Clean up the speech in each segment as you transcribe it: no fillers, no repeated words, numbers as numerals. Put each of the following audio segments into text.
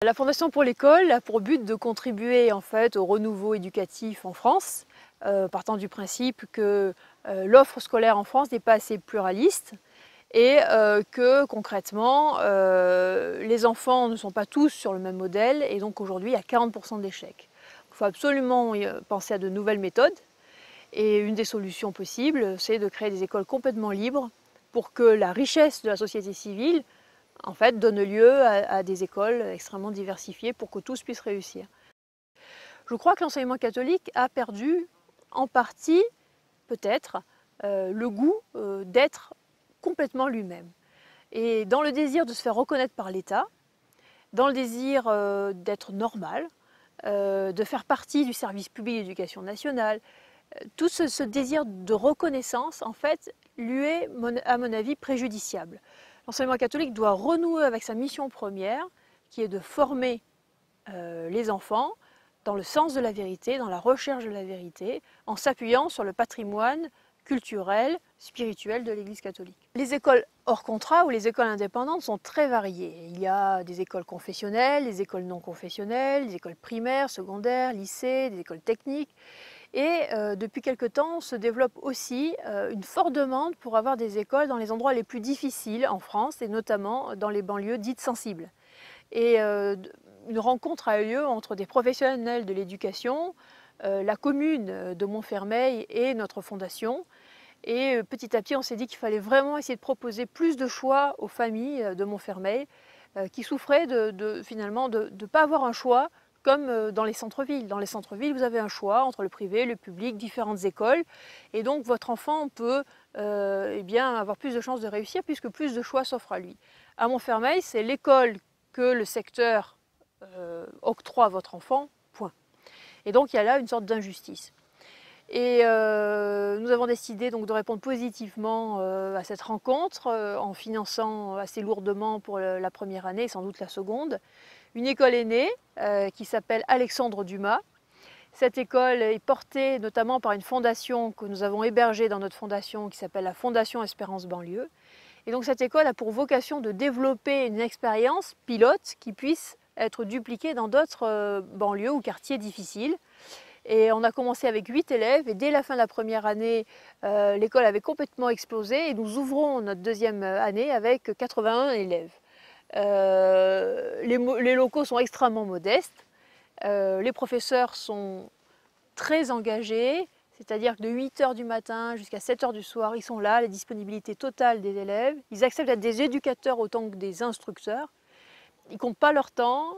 La Fondation pour l'école a pour but de contribuer en fait au renouveau éducatif en France, partant du principe que l'offre scolaire en France n'est pas assez pluraliste et que concrètement les enfants ne sont pas tous sur le même modèle et donc aujourd'hui il y a 40% d'échecs. Il faut absolument penser à de nouvelles méthodes et une des solutions possibles c'est de créer des écoles complètement libres pour que la richesse de la société civile en fait, donne lieu à des écoles extrêmement diversifiées pour que tous puissent réussir. Je crois que l'enseignement catholique a perdu en partie, peut-être, le goût d'être complètement lui-même. Et dans le désir de se faire reconnaître par l'État, dans le désir d'être normal, de faire partie du service public d'éducation nationale, tout ce désir de reconnaissance, en fait, lui est, à mon avis, préjudiciable. L'enseignement catholique doit renouer avec sa mission première, qui est de former les enfants dans le sens de la vérité, dans la recherche de la vérité, en s'appuyant sur le patrimoine culturel, spirituel de l'Église catholique. Les écoles hors contrat ou les écoles indépendantes sont très variées. Il y a des écoles confessionnelles, des écoles non confessionnelles, des écoles primaires, secondaires, lycées, des écoles techniques. Et depuis quelque temps se développe aussi une forte demande pour avoir des écoles dans les endroits les plus difficiles en France et notamment dans les banlieues dites sensibles. Et une rencontre a eu lieu entre des professionnels de l'éducation, la commune de Montfermeil et notre fondation. Et petit à petit, on s'est dit qu'il fallait vraiment essayer de proposer plus de choix aux familles de Montfermeil qui souffraient finalement de ne pas avoir un choix comme dans les centres-villes. Dans les centres-villes, vous avez un choix entre le privé, le public, différentes écoles. Et donc, votre enfant peut eh bien, avoir plus de chances de réussir puisque plus de choix s'offrent à lui. À Montfermeil, c'est l'école que le secteur octroie à votre enfant, point. Et donc, il y a là une sorte d'injustice. Et nous avons décidé donc de répondre positivement à cette rencontre en finançant assez lourdement pour la première année et sans doute la seconde. Une école est née qui s'appelle Alexandre Dumas. Cette école est portée notamment par une fondation que nous avons hébergée dans notre fondation qui s'appelle la Fondation Espérance Banlieue. Et donc cette école a pour vocation de développer une expérience pilote qui puisse être dupliquée dans d'autres banlieues ou quartiers difficiles. Et on a commencé avec 8 élèves et dès la fin de la première année, l'école avait complètement explosé et nous ouvrons notre deuxième année avec 81 élèves. Les locaux sont extrêmement modestes, les professeurs sont très engagés, c'est-à-dire que de 8 h du matin jusqu'à 7 h du soir, ils sont là, la disponibilité totale des élèves. Ils acceptent d'être des éducateurs autant que des instructeurs. Ils ne comptent pas leur temps,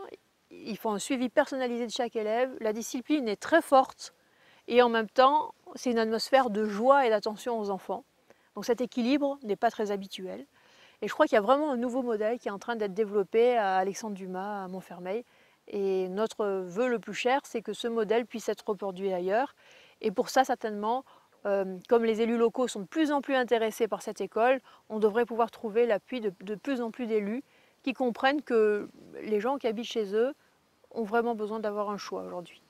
ils font un suivi personnalisé de chaque élève. La discipline est très forte et en même temps, c'est une atmosphère de joie et d'attention aux enfants. Donc cet équilibre n'est pas très habituel. Et je crois qu'il y a vraiment un nouveau modèle qui est en train d'être développé à Alexandre Dumas, à Montfermeil. Et notre vœu le plus cher, c'est que ce modèle puisse être reproduit ailleurs. Et pour ça, certainement, comme les élus locaux sont de plus en plus intéressés par cette école, on devrait pouvoir trouver l'appui de plus en plus d'élus qui comprennent que les gens qui habitent chez eux ont vraiment besoin d'avoir un choix aujourd'hui.